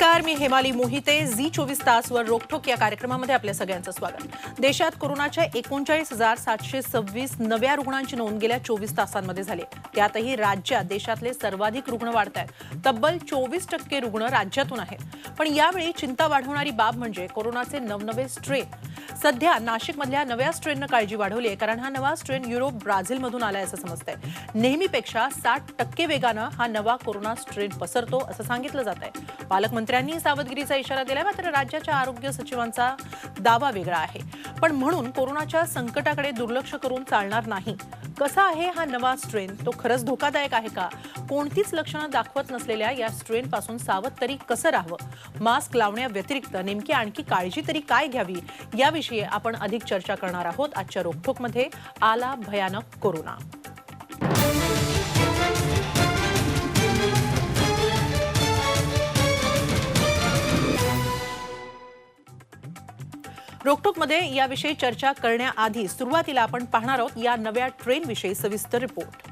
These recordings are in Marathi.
नमस्कार, मी हेमाली मोहिते. झी 24 तासवर रोकठोक या कार्यक्रमामध्ये आपल्या सगळ्यांचं स्वागत. देशात कोरोनाच्या 39,726 नव्या रुग्णांची नोंद गेल्या 24 तासांमध्ये झाली. त्यातही राज्यात देशातले सर्वाधिक रुग्ण वाढत आहेत. तब्बल 24% रुग्ण राज्यातून आहेत. पण यावेळी चिंता वाढवणारी बाब म्हणजे कोरोनाचे नवनवे स्ट्रेन. सध्या नाशिकमधल्या नव्या स्ट्रेननं काळजी वाढवली आहे, कारण हा नवा स्ट्रेन युरोप, ब्राझीलमधून आलाय असं समजतंय. नेहमीपेक्षा 60% वेगानं हा नवा कोरोना स्ट्रेन पसरतो असं सांगितलं जात आहे. पालकमंत्र्यांनी सावधगिरीचा इशारा दिलाय, मात्र राज्याच्या आरोग्य सचिवांचा दावा वेगळा आहे. पण म्हणून कोरोनाच्या संकटाकडे दुर्लक्ष करून चालणार नाही. कसा आहे हा नवा स्ट्रेन? तो खरंच धोकादायक आहे का? कोणतीच लक्षणं दाखवत नसलेल्या या स्ट्रेन पासून सावध तरी कसं राहावं? मास्क लावण्याव्यतिरिक्त नेमकी आणखी काळजी तरी काय घ्यावी, याविषयी आपण अधिक चर्चा करणार आहोत आजच्या रोकठोकमध्ये. आला भयानक कोरोना. रोकठोकमध्ये याविषयी चर्चा करण्याआधी सुरुवातीला आपण पाहणार आहोत या नव्या ट्रेनविषयी सविस्तर रिपोर्ट.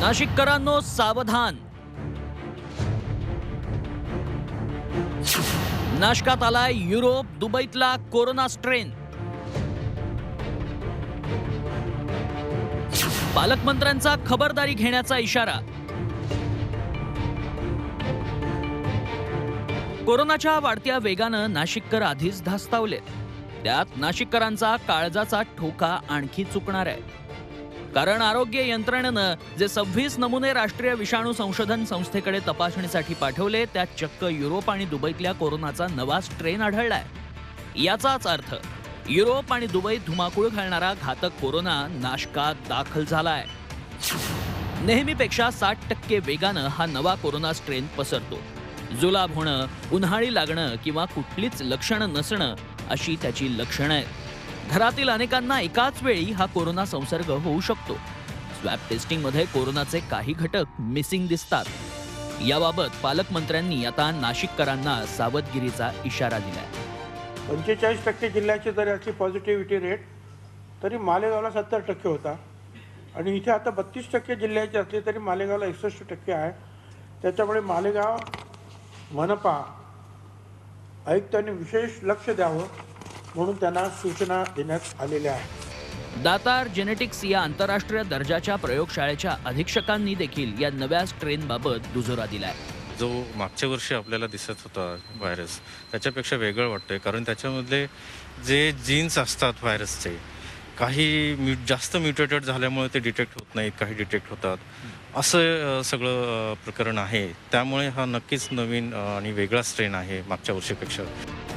नाशिककरांनो सावधान. नाशकात आलाय युरोप, दुबईतला कोरोना स्ट्रेन. पालकमंत्र्यांचा खबरदारी घेण्याचा इशारा. कोरोनाच्या वाढत्या वेगानं नाशिककर आधीच धास्तावलेत. त्यात नाशिककरांचा काळजाचा ठोका आणखी चुकणार आहे. कारण आरोग्य यंत्रणेनं जे 26 नमुने राष्ट्रीय विषाणू संशोधन संस्थेकडे तपासणीसाठी पाठवले, त्यात चक्क युरोप आणि दुबईतल्या कोरोनाचा नवा स्ट्रेन आढळलाय. याचाच अर्थ युरोप आणि दुबईत धुमाकूळ घालणारा घातक कोरोना नाशकात दाखल झालाय. नेहमीपेक्षा 60% वेगानं हा नवा कोरोना स्ट्रेन पसरतो. जुलाब होणं, उन्हाळी लागणं किंवा कुठलीच लक्षणं नसणं अशी त्याची लक्षणं आहेत. घरातील अनेकांना एकाच वेळी हा कोरोना संसर्ग होऊ शकतो. स्वॅब टेस्टिंगमध्ये कोरोनाचे काही घटक मिसिंग दिसतात. याबाबत पालकमंत्र्यांनी आता नाशिककरांना सावधगिरीचा इशारा दिलाय. 45% जिल्ह्याची जरी असली पॉझिटिव्हिटी रेट, तरी मालेगावला 70% होता. आणि इथे आता 32% जिल्ह्याची असली तरी मालेगावला 61% आहे. त्याच्यामुळे मालेगाव मनपा आयुक्तांनी विशेष लक्ष द्यावं म्हणून त्यांना सूचना देण्यात आलेल्या आहेत. दातार जेनेटिक्स या आंतरराष्ट्रीय दर्जाच्या प्रयोगशाळेच्या अधीक्षकांनी देखील या नव्या स्ट्रेनबाबत दुजोरा दिलाय. जो मागच्या वर्षी आपल्याला दिसत होता व्हायरस, त्याच्यापेक्षा वेगळं वाटतंय. कारण त्याच्यामधले जे जीन्स असतात व्हायरसचे, काही जास्त म्युटेटेड झाल्यामुळे ते डिटेक्ट होत नाहीत, काही डिटेक्ट होतात. असं सगळं प्रकरण आहे. त्यामुळे हा नक्कीच नवीन आणि वेगळा स्ट्रेन आहे मागच्या वर्षीपेक्षा.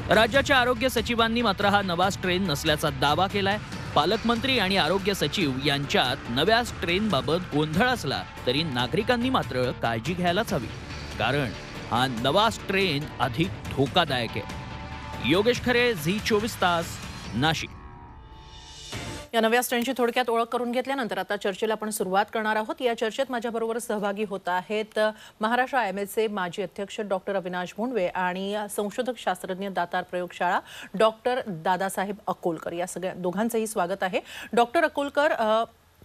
राज्याच्या आरोग्य सचिवांनी मात्र हा नवा स्ट्रेन नसल्याचा दावा केलाय. पालकमंत्री आणि आरोग्य सचिव यांच्यात नव्या स्ट्रेनबाबत गोंधळ असला तरी नागरिकांनी मात्र काळजी घ्यायलाच हवी, कारण हा नवा स्ट्रेन अधिक धोकादायक आहे. योगेश खरे, झी 24 तास, नाशिक. या नव्या स्ट्रेनची थोडक्यात ओळख करून घेतल्यानंतर आता चर्चेला आपण सुरुवात करणार आहोत. या चर्चेत माझ्याबरोबर सहभागी होत आहेत महाराष्ट्र IMSचे माजी अध्यक्ष डॉक्टर अविनाश भोंडवे आणि संशोधक शास्त्रज्ञ दातार प्रयोगशाळा डॉक्टर दादासाहेब अकोलकर. या सगळ्या दोघांचंही स्वागत आहे. डॉक्टर अकोलकर,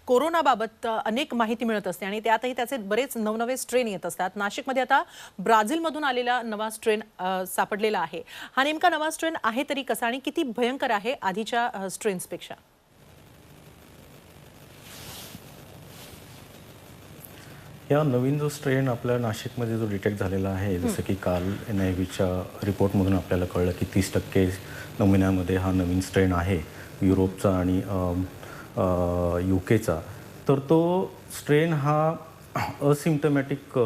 कोरोनाबाबत अनेक माहिती मिळत असते आणि त्यातही त्याचे बरेच नवनवे स्ट्रेन येत असतात. नाशिकमध्ये आता ब्राझीलमधून आलेला नवा स्ट्रेन सापडलेला आहे. हा नेमका नवा स्ट्रेन आहे तरी कसा आणि किती भयंकर आहे आधीच्या स्ट्रेन्सपेक्षा? या नवीन जो स्ट्रेन आपल्या नाशिकमध्ये जो डिटेक्ट झालेला आहे, जसं की काल NIVच्या रिपोर्टमधून आपल्याला कळलं की 30% नमुन्यामध्ये हा नवीन स्ट्रेन आहे युरोपचा आणि UKचा. तर तो स्ट्रेन हा असिम्टमॅटिक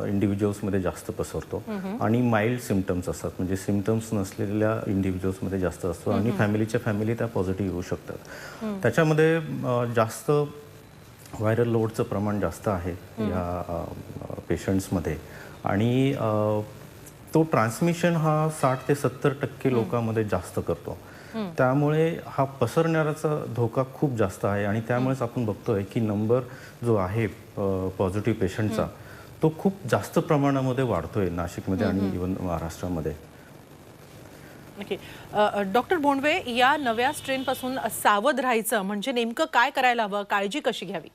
इंडिव्हिज्युअल्समध्ये जास्त पसरतो आणि माइल्ड सिम्पटम्स असतात, म्हणजे सिम्पटम्स नसलेल्या इंडिव्हिज्युअल्समध्ये जास्त असतो आणि फॅमिलीच्या फॅमिली त्या पॉझिटिव्ह येऊ शकतात. त्याच्यामध्ये जास्त व्हायरल लोडचं प्रमाण जास्त आहे या पेशंट्समध्ये आणि तो ट्रान्समिशन हा 60 ते 70% लोकांमध्ये जास्त करतो. त्यामुळे हा पसरण्याचा धोका खूप जास्त आहे आणि त्यामुळेच आपण बघतोय की नंबर जो आहे पॉझिटिव्ह पेशंटचा तो खूप जास्त प्रमाणामध्ये वाढतोय नाशिकमध्ये आणि इव्हन महाराष्ट्रामध्ये. ओके, डॉक्टर भोंडवे, या नव्या स्ट्रेन पासून सावध राहायचं म्हणजे नेमकं काय करायला हवं, काळजी कशी घ्यावी?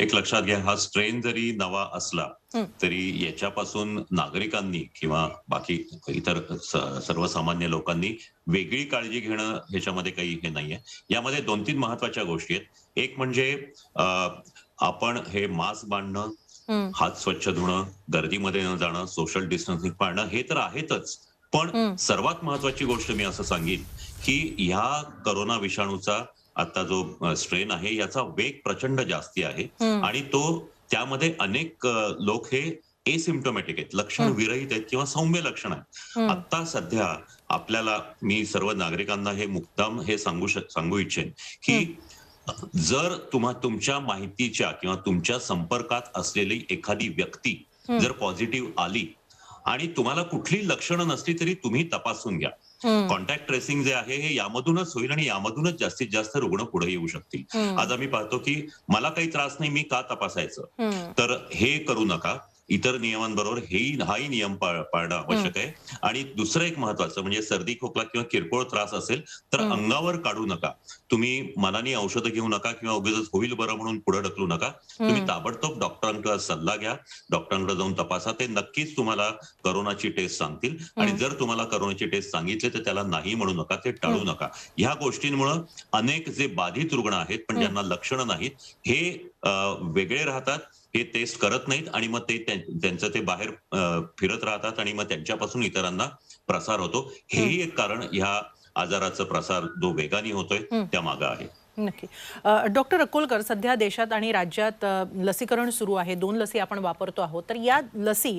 एक लक्षात घ्या, हा स्ट्रेन जरी नवा असला तरी याच्यापासून नागरिकांनी किंवा बाकी इतर सर्वसामान्य लोकांनी वेगळी काळजी घेणं ह्याच्यामध्ये काही हे नाहीये. यामध्ये 2-3 महत्वाच्या गोष्टी आहेत. एक म्हणजे आपण हे मास्क बांधणं, हात स्वच्छ धुणं, गर्दीमध्ये न जाणं, सोशल डिस्टन्सिंग पाळणं हे तर आहेतच. पण सर्वात महत्वाची गोष्ट मी असं सांगेन की ह्या कोरोना विषाणूचा आता जो स्ट्रेन आहे याचा वेग प्रचंड जास्ती आहे आणि त्यामध्ये अनेक लोक हे एसिम्प्टोमॅटिक आहेत, लक्षण विरहित आहेत किंवा सौम्य लक्षण आहेत. आता सध्या आपल्याला मी सर्व नागरिकांना हे मुद्दाम हे सांगू इच्छेन की जर तुमच्या माहितीच्या किंवा तुमच्या संपर्कात असलेली एखादी व्यक्ती जर पॉझिटिव्ह आली आणि तुम्हाला कुठली लक्षणं नसली तरी तुम्ही तपासून घ्या. कॉन्टॅक्ट ट्रेसिंग जे आहे हे यामधूनच होईल आणि यामधूनच जास्तीत जास्त रुग्ण पुढे येऊ शकतील. आज आम्ही पाहतो की मला काही त्रास नाही, मी का तपासायचं? तर हे करू नका. इतर नियमांबरोबर हाही नियम पाळणं आवश्यक आहे. आणि दुसरं एक महत्वाचं म्हणजे सर्दी खोकला किंवा किरकोळ त्रास असेल तर अंगावर काढू नका. तुम्ही मनाने औषधं घेऊ नका किंवा उगीच होईल बरं म्हणून पुढे ढकलू नका. तुम्ही ताबडतोब डॉक्टरांकडे सल्ला घ्या, डॉक्टरांकडे जाऊन तपासा. ते नक्कीच तुम्हाला करोनाची टेस्ट सांगतील आणि जर तुम्हाला करोनाची टेस्ट सांगितली तर त्याला नाही म्हणू नका, ते टाळू नका. ह्या गोष्टींमुळे अनेक जे बाधित रुग्ण आहेत पण ज्यांना लक्षणं नाहीत हे वेगळे राहतात, हे टेस्ट करत नाहीत आणि मग त्यांचं ते बाहेर फिरत राहतात आणि मग त्यांच्यापासून इतरांना प्रसार होतो. हेही एक कारण ह्या आजाराचा प्रसार जो वेगाने होतोय त्या मागे आहे. नक्की. डॉक्टर अकोलकर, सध्या देशात आणि राज्यात लसीकरण सुरू आहे. 2 लसी आपण वापरतो आहोत. तर या लसी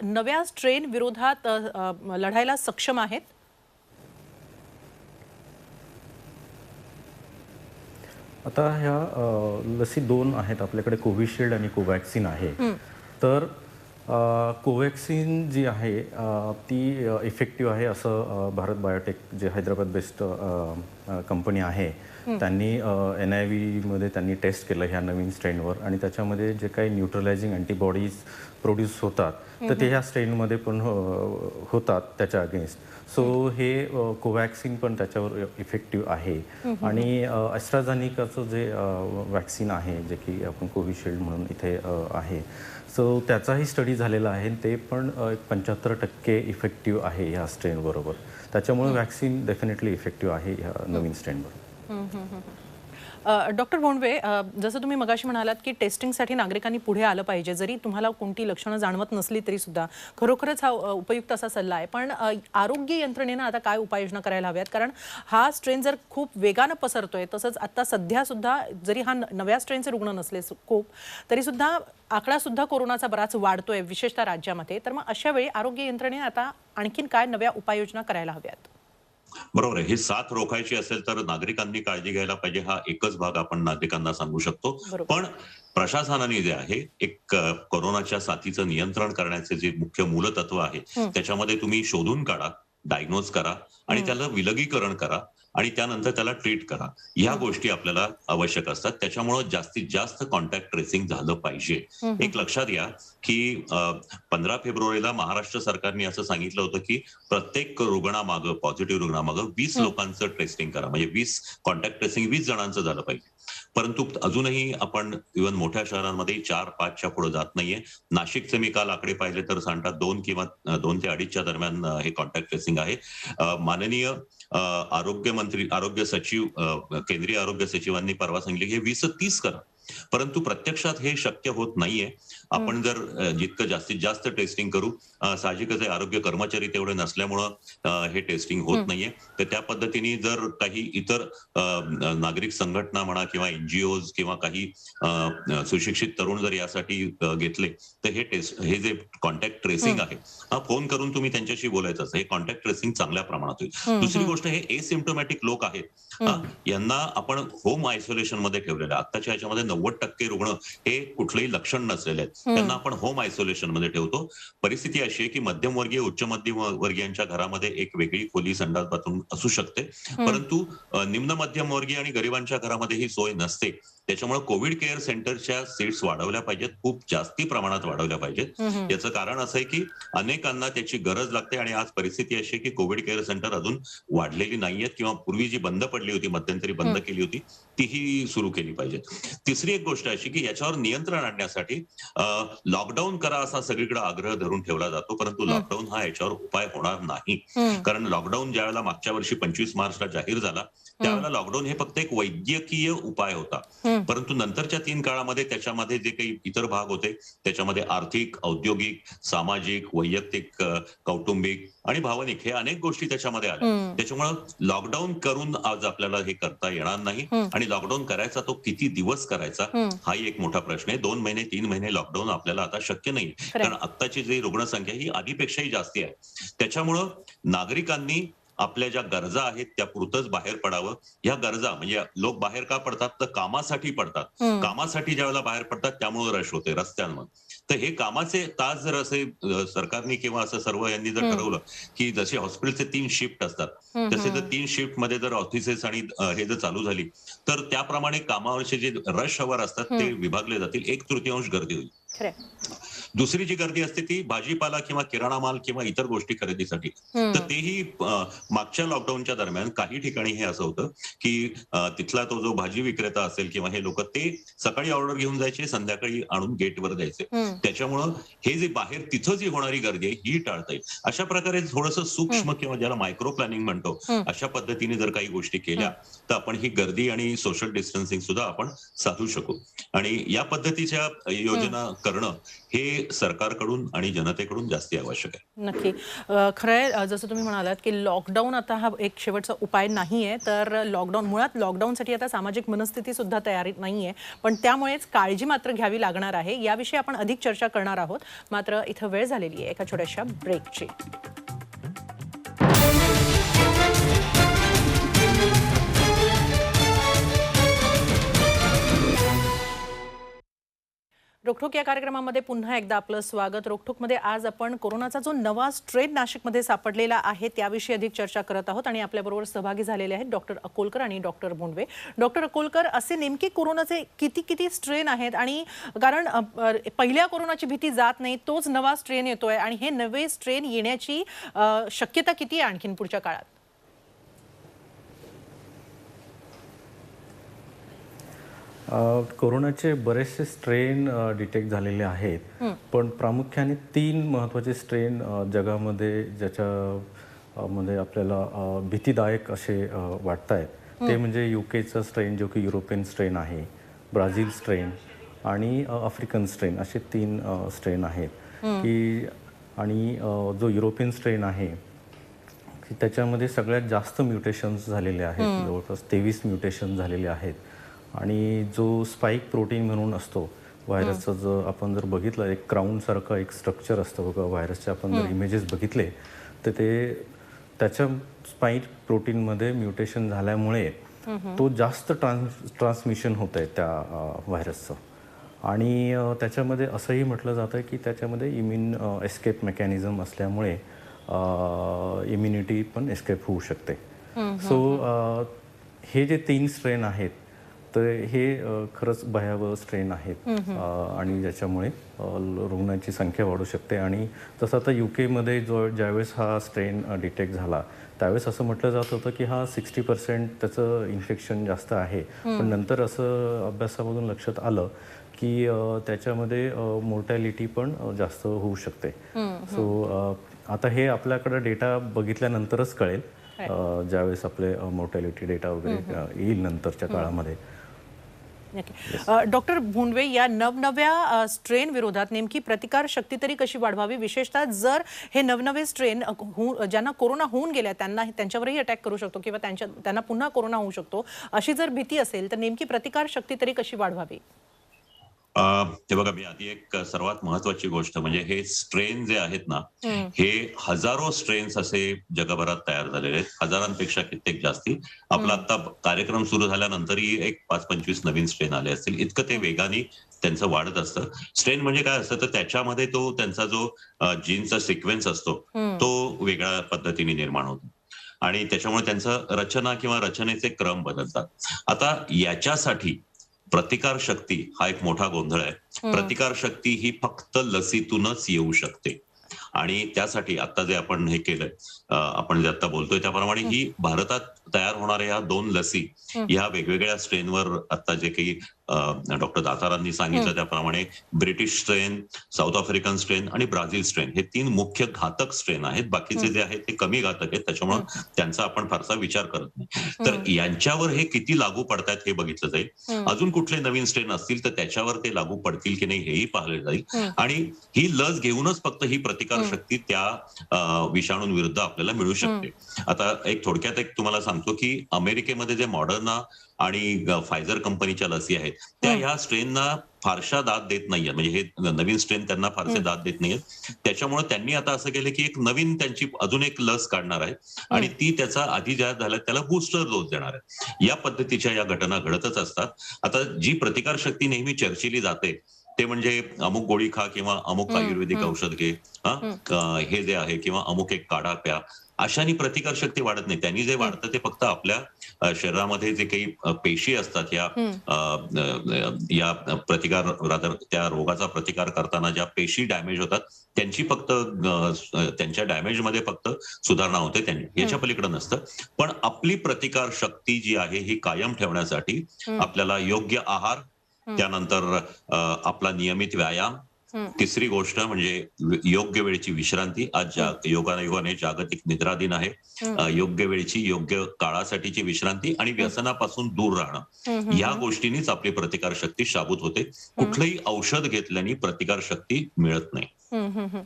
नव्या स्ट्रेन विरोधात लढायला सक्षम आहेत? आता ह्या लसी 2 आहेत आपल्याकडे, कोविशिल्ड आणि कोवॅक्सिन आहे. तर कोवॅक्सिन जी आहे ती इफेक्टिव्ह आहे असं भारत बायोटेक जे हैदराबाद बेस्ड कंपनी आहे त्यांनी NIV मध्ये त्यांनी टेस्ट केलं ह्या नवीन स्ट्रेनवर आणि त्याच्यामध्ये जे काही न्यूट्रलायझिंग अँटीबॉडीज प्रोड्यूस होतात तर ते ह्या स्ट्रेनमध्ये पण होतात त्याच्या अगेन्स्ट. सो हे कोवॅक्सिन पण त्याच्यावर इफेक्टिव्ह आहे. आणि ॲस्ट्राझेनिकाचं जे वॅक्सिन आहे जे की आपण कोविशिल्ड म्हणून इथे आहे, सो त्याचाही स्टडी झालेला आहे. ते पण 75% इफेक्टिव्ह आहे ह्या स्ट्रेनबरोबर. त्याच्यामुळे वॅक्सिन डेफिनेटली इफेक्टिव्ह आहे ह्या नवीन स्ट्रेनवर. डॉक्टर भोंडवे, जसं तुम्ही मगाशी म्हणालात की टेस्टिंगसाठी नागरिकांनी पुढे आलं पाहिजे, जरी तुम्हाला कोणती लक्षणं जाणवत नसली तरी सुद्धा, खरोखरच हा उपयुक्त असा सल्ला आहे. पण आरोग्य यंत्रणेनं आता काय उपाययोजना करायला हव्यात? कारण हा स्ट्रेन जर खूप वेगानं पसरतोय, तसंच आता सध्या सुद्धा जरी हा नव्या स्ट्रेनचे रुग्ण नसले खूप, तरी सुद्धा आकडा सुद्धा कोरोनाचा बराच वाढतोय, विशेषतः राज्यामध्ये. तर मग अशा वेळी आरोग्य यंत्रणेने आता आणखीन काय नव्या उपाययोजना करायला हव्यात? बरोबर आहे. ही साथ रोखायची असेल तर नागरिकांनी काळजी घ्यायला पाहिजे, हा एकच भाग आपण नागरिकांना सांगू शकतो. पण प्रशासनाने जे आहे एक कोरोनाच्या साथीचं नियंत्रण करण्याचे जे मुख्य मूलतत्व आहे त्याच्यामध्ये तुम्ही शोधून काढा, डायग्नोज करा आणि त्याला विलगीकरण करा आणि त्यानंतर त्याला ट्रीट करा. ह्या गोष्टी आपल्याला आवश्यक असतात. त्याच्यामुळे जास्तीत जास्त कॉन्टॅक्ट ट्रेसिंग झालं पाहिजे. एक लक्षात घ्या की 15 फेब्रुवारीला महाराष्ट्र सरकारने असं सांगितलं होतं की प्रत्येक रुग्णामागं, पॉझिटिव्ह रुग्णामागं 20 लोकांचं टेस्टिंग करा, म्हणजे 20 कॉन्टॅक्ट ट्रेसिंग 20 जणांचं झालं पाहिजे. परंतु अजूनही आपण इव्हन मोठ्या शहरांमध्ये 4-5च्या पुढे जात नाहीये. नाशिकचे मी काल आकडे पाहिले तर सांगतात 2 किंवा 2 ते 2.5च्या दरम्यान हे कॉन्टॅक्ट ट्रेसिंग आहे. माननीय आरोग्य सचिव, केंद्रीय आरोग्य सचिवांनी परवा सांगितले की 20-30 करा. परंतु प्रत्यक्षात हे शक्य होत नाहीये. आपण जर जितकं जास्तीत जास्त टेस्टिंग करू, साहजिकच आहे आरोग्य कर्मचारी तेवढे नसल्यामुळं हे टेस्टिंग होत नाहीये. तर त्या पद्धतीने जर काही इतर नागरिक संघटना म्हणा किंवा NGOज किंवा काही सुशिक्षित तरुण जर यासाठी घेतले तर हे जे कॉन्टॅक्ट ट्रेसिंग आहे, हा फोन करून तुम्ही त्यांच्याशी बोलायचं असं, हे कॉन्टॅक्ट ट्रेसिंग चांगल्या प्रमाणात होईल. दुसरी गोष्ट, हे एसिम्प्टोमॅटिक लोक आहेत, यांना आपण होम आयसोलेशन मध्ये ठेवलेलं. आताच्या ह्याच्यामध्ये 90% रुग्ण हे कुठलंही लक्षण नसलेले आहेत, त्यांना आपण होम आयसोलेशन मध्ये ठेवतो. परिस्थिती अशी आहे की मध्यमवर्गीय, उच्च मध्यमवर्गीयांच्या घरामध्ये एक वेगळी खोली, संडास बाथरूम असू शकते, परंतु निम्न मध्यमवर्गीय आणि गरिबांच्या घरामध्ये ही सोय नसते. त्याच्यामुळे कोविड केअर सेंटरच्या सीट्स वाढवल्या पाहिजेत, खूप जास्ती प्रमाणात वाढवल्या पाहिजेत. याचं कारण असं आहे की अनेकांना त्याची गरज लागते आणि आज परिस्थिती अशी आहे की कोविड केअर सेंटर अजून वाढलेली नाहीयेत किंवा पूर्वी जी बंद पडली होती, मध्यंतरी बंद केली होती, तीही सुरू केली पाहिजे. तिसरी एक गोष्ट अशी की याच्यावर नियंत्रण आणण्यासाठी लॉकडाऊन करा असा सगळीकडे आग्रह धरून ठेवला जातो, परंतु लॉकडाऊन हा याच्यावर उपाय होणार नाही. कारण लॉकडाऊन ज्यावेळेला मागच्या वर्षी 25 मार्चला जाहीर झाला त्यावेळेला लॉकडाऊन हे फक्त एक वैद्यकीय उपाय होता, परंतु नंतरच्या 3 काळामध्ये त्याच्यामध्ये जे काही इतर भाग होते त्याच्यामध्ये आर्थिक, औद्योगिक, सामाजिक, वैयक्तिक, कौटुंबिक आणि भावनिक हे अनेक गोष्टी त्याच्यामध्ये आल्या. त्याच्यामुळं लॉकडाऊन करून आज आपल्याला हे करता येणार नाही आणि लॉकडाऊन करायचा तो किती दिवस करायचा हाही एक मोठा प्रश्न आहे. 2 महिने 3 महिने लॉकडाऊन आपल्याला आता शक्य नाही, कारण आत्ताची जी रुग्णसंख्या ही आधीपेक्षाही जास्ती आहे. त्याच्यामुळं नागरिकांनी आपल्या ज्या गरजा आहेत त्या पुरतच बाहेर पडावं. या गरजा म्हणजे लोक बाहेर का पडतात तर कामासाठी पडतात. कामासाठी ज्यावेळेला बाहेर पडतात त्यामुळे रश होते रस्त्यांवर. तर हे कामाचे तास जर असे सरकारने किंवा असं सर्व यांनी जर ठरवलं की जसे हॉस्पिटलचे 3 शिफ्ट असतात तसे जर 3 शिफ्ट मध्ये जर ऑफिसेस आणि हे जर चालू झाली तर त्याप्रमाणे कामावरचे जे रश अवर असतात ते विभागले जातील. 1/3 गर्दी होईल. दुसरी जी गर्दी असते ती भाजीपाला किंवा किराणा माल किंवा इतर गोष्टी खरेदीसाठी. तर तेही मागच्या लॉकडाऊनच्या दरम्यान काही ठिकाणी हे असं होतं की तिथला तो जो भाजी विक्रेता असेल किंवा हे लोक ते सकाळी ऑर्डर घेऊन जायचे, संध्याकाळी आणून गेटवर द्यायचे. त्याच्यामुळं हे जे बाहेर तिथं जी होणारी गर्दी आहे ही टाळता येईल. अशा प्रकारे थोडंसं सूक्ष्म किंवा ज्याला मायक्रो प्लॅनिंग म्हणतो अशा पद्धतीने जर काही गोष्टी केल्या तर आपण ही गर्दी आणि सोशल डिस्टन्सिंग सुद्धा आपण साधू शकू. आणि या पद्धतीच्या योजना करणं हे सरकारकडून आणि जनतेकडून जास्ती आवश्यक आहे. नक्की. खरंय, जसं तुम्ही म्हणालात की लॉकडाऊन आता हा एक शेवटचा उपाय नाहीये, तर मुळात लॉकडाऊनसाठी आता सामाजिक मनस्थिती सुद्धा तयारी नाहीये, पण त्यामुळेच काळजी मात्र घ्यावी लागणार आहे. याविषयी आपण अधिक चर्चा करणार आहोत. मात्र इथं वेळ झालेली आहे एका छोट्याशा ब्रेकची. रोखोक या कार्यक्रमामध्ये पुन्हा एकदा आपलं स्वागत. रोखोकमध्ये आज आपण कोरोनाचा जो नवा स्ट्रेन नाशिकमध्ये सापडलेला आहे त्याविषयी अधिक चर्चा करत आहोत आणि आपल्याबरोबर सहभागी झालेले आहेत डॉक्टर अकोलकर आणि डॉक्टर भोंडवे. डॉक्टर अकोलकर, असे नेमके कोरोनाचे किती स्ट्रेन आहेत? आणि कारण पहिल्या कोरोनाची भीती जात नाही, तोच नवा स्ट्रेन येतोय आणि हे नवे स्ट्रेन येण्याची शक्यता किती आहे आणखीन पुढच्या काळात? कोरोनाचे बरेचसे स्ट्रेन डिटेक्ट झालेले आहेत, पण प्रामुख्याने 3 महत्त्वाचे स्ट्रेन जगामध्ये ज्याच्यामध्ये आपल्याला भीतीदायक असे वाटत आहेत. ते म्हणजे युकेचा स्ट्रेन जो की युरोपियन स्ट्रेन आहे, ब्राझील स्ट्रेन आणि आफ्रिकन स्ट्रेन असे 3 स्ट्रेन आहेत की. आणि जो युरोपियन स्ट्रेन आहे की त्याच्यामध्ये सगळ्यात जास्त म्युटेशन्स झालेले आहेत, जवळपास 23 म्युटेशन झालेले आहेत. आणि जो स्पाइक प्रोटीन म्हणून असतो व्हायरसचं, जर आपण जर बघितलं एक क्राऊनसारखं एक स्ट्रक्चर असतं बघा व्हायरसचे, आपण जर इमेजेस बघितले तर ते त्याच्या स्पाइक प्रोटीनमध्ये म्युटेशन झाल्यामुळे तो जास्त ट्रान्समिशन होत आहे त्या व्हायरसचं. आणि त्याच्यामध्ये असंही म्हटलं जातं की त्याच्यामध्ये इम्युन एस्केप मेकॅनिझम असल्यामुळे इम्युनिटी पण एस्केप होऊ शकते. सो हे जे 3 स्ट्रेन आहेत तर हे खरंच भयावह स्ट्रेन आहेत आणि ज्याच्यामुळे रुग्णांची संख्या वाढू शकते. आणि तसं आता UKमध्ये ज्यावेळेस हा स्ट्रेन डिटेक्ट झाला त्यावेळेस असं म्हटलं जात होतं की हा 60% त्याचं इन्फेक्शन जास्त आहे, पण नंतर असं अभ्यासामधून लक्षात आलं की त्याच्यामध्ये मोर्टॅलिटी पण जास्त होऊ शकते. सो आता हे आपल्याकडे डेटा बघितल्यानंतरच कळेल, ज्यावेळेस आपले मोर्टॅलिटी डेटा वगैरे येईल नंतरच्या काळामध्ये. डॉक्टर भोंडवे, या नवनव्या स्ट्रेन विरोधात नेमकी प्रतिकार शक्ती तरी कशी वाढवावी, विशेषतः जर हे नवनवे स्ट्रेन ज्यांना कोरोना होऊन गेल्या त्यांच्यावरही अटॅक करू शकतो किंवा त्यांना पुन्हा कोरोना होऊ शकतो, अशी जर भीती असेल तर नेमकी प्रतिकार शक्ती तरी कशी वाढवावी? हे बघा, मी आधी एक सर्वात महत्वाची गोष्ट म्हणजे हे स्ट्रेन जे आहेत ना, हे हजारो स्ट्रेन्स असे जगभरात तयार झालेले आहेत, हजारांपेक्षा कित्येक जास्ती. आपला आता कार्यक्रम सुरू झाल्यानंतरही एक 5-25 नवीन स्ट्रेन आले असतील, इतकं ते वेगाने त्यांचं वाढत असतं. स्ट्रेन म्हणजे काय असतं तर त्याच्यामध्ये तो त्यांचा जो जीनचा सिक्वेन्स असतो तो वेगळ्या पद्धतीने निर्माण होतो आणि त्याच्यामुळे त्यांचं रचना किंवा रचनेचे क्रम बदलतात. आता याच्यासाठी प्रतिकारशक्ती हा एक मोठा गोंधळ आहे. प्रतिकारशक्ती ही फक्त लसीतूनच येऊ शकते आणि त्यासाठी आता जे आपण हे केलंय, आपण जे आता बोलतोय त्याप्रमाणे ही भारतात तयार होणाऱ्या या 2 लसी ह्या वेगवेगळ्या स्ट्रेनवर आता जे काही डॉक्टर दातारांनी सांगितलं त्याप्रमाणे British strain, south African strain आणि ब्राझील स्ट्रेन हे 3 मुख्य घातक स्ट्रेन आहेत. बाकीचे जे आहेत ते कमी घातक आहेत, त्याच्यामुळे त्यांचा आपण फारसा विचार करत नाही. तर यांच्यावर हे किती लागू पडतात हे बघितलं जाईल. अजून कुठले नवीन स्ट्रेन असतील तर त्याच्यावर ते लागू पडतील की नाही हेही पाहिलं जाईल. आणि ही लस घेऊनच फक्त ही प्रतिकारशक्ती त्या विषाणूंविरुद्ध आपल्याला मिळू शकते. आता एक थोडक्यात एक तुम्हाला सांगतो की अमेरिकेमध्ये जे मॉडर्ना आणि फायझर कंपनीच्या लसी आहेत त्या ह्या स्ट्रेनना फारशा दाद देत नाहीये, म्हणजे हे नवीन स्ट्रेन त्यांना फारसे दाद देत नाहीयेत. त्याच्यामुळे त्यांनी आता असं केलं की एक नवीन त्यांची अजून एक लस काढणार आहे आणि ती त्याचा आधी ज्या झाल्या त्याला बूस्टर डोस देणार आहे. या पद्धतीच्या या घटना घडतच असतात. आता जी प्रतिकारशक्ती नेहमी चर्चिली जाते ते म्हणजे अमुक गोळी खा किंवा अमुक आयुर्वेदिक औषध घे, हे जे आहे, किंवा अमुक एक काढा प्या, अशाने प्रतिकारशक्ती वाढत नाही. त्यांनी जे वाढतं ते फक्त आपल्या शरीरामध्ये जे काही पेशी असतात या प्रतिकार त्या रोगाचा प्रतिकार करताना ज्या पेशी डॅमेज होतात त्यांची फक्त त्यांच्या डॅमेजमध्ये फक्त सुधारणा होते, त्यांनी याच्या पलीकडे नसतं. पण आपली प्रतिकार शक्ती जी आहे ही कायम ठेवण्यासाठी आपल्याला योग्य आहार, त्यानंतर आपला नियमित व्यायाम, तिसरी गोष्ट म्हणजे योग्य वेळेची विश्रांती. आज योगायोगाने जागतिक निद्रा दिन आहे. योग्य वेळेची योग्य काळासाठीची विश्रांती आणि व्यसनापासून दूर राहणं, या गोष्टींनीच आपली प्रतिकारशक्ती शाबूत होते. कुठलंही औषध घेतल्याने प्रतिकारशक्ती मिळत नाही.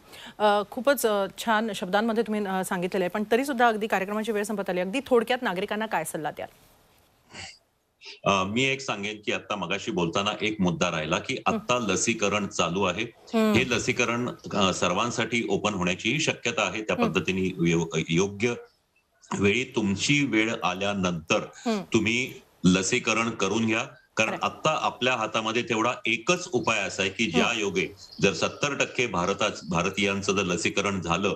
खूपच छान शब्दांमध्ये तुम्ही सांगितलेलं आहे, पण तरी सुद्धा अगदी कार्यक्रमाची वेळ संपत आली. अगदी थोडक्यात नागरिकांना काय सल्ला द्याल? मी एक सांगेन की आता मगाशी बोलताना एक मुद्दा राहिला की आता लसीकरण चालू आहे. हे लसीकरण सर्वांसाठी ओपन होण्याचीही शक्यता आहे. त्या पद्धतीने योग्य वेळी तुमची वेळ आल्यानंतर तुम्ही लसीकरण करून घ्या. कारण आता आपल्या हातामध्ये तेवढा एकच उपाय असा आहे की ज्या योगे जर 70% भारतीयांचं जर लसीकरण झालं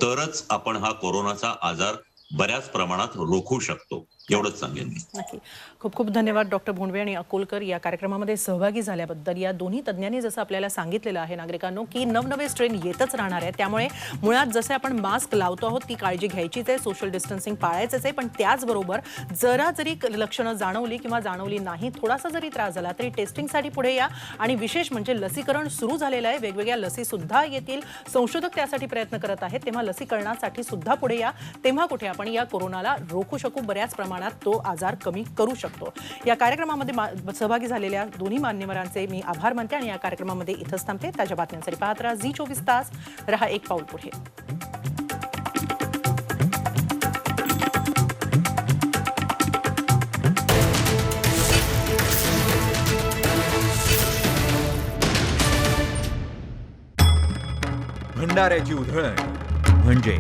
तरच आपण हा कोरोनाचा आजार बऱ्याच प्रमाणात रोखू शकतो. एवढंच सांगेन मी. नक्की. खूप खूप धन्यवाद डॉक्टर भोंडवे आणि अकोलकर या कार्यक्रमामध्ये सहभागी झाल्याबद्दल. या दोन्ही तज्ज्ञांनी जसं आपल्याला सांगितलेलं आहे नागरिकांनो की नवनवे स्ट्रेन येतच राहणार आहे, त्यामुळे मुळात जसे आपण मास्क लावतो आहोत ती काळजी घ्यायचीच आहे, सोशल डिस्टन्सिंग पाळायचंच आहे. पण त्याचबरोबर जरा जरी लक्षणं जाणवली किंवा जाणवली नाही, थोडासा जरी त्रास झाला तरी टेस्टिंगसाठी पुढे या. आणि विशेष म्हणजे लसीकरण सुरू झालेलं आहे, वेगवेगळ्या लसी सुद्धा येतील, संशोधक त्यासाठी प्रयत्न करत आहेत, तेव्हा लसीकरणासाठी सुद्धा पुढे या. तेव्हा कुठे आपण या कोरोनाला रोखू शकू, बऱ्याच प्रमाणात तो आजार कमी करू शकतो. या कार्यक्रमामध्ये सहभागी झालेल्या दोन्ही मान्यवरांचे मी आभार मानते आणि या कार्यक्रमामध्ये इथंच थांबते. ताज्या बातम्यांसाठी पाहत राहा झी 24 तास. रहा एक पाऊल पुढे. भंडाऱ्याची उधळण म्हणजे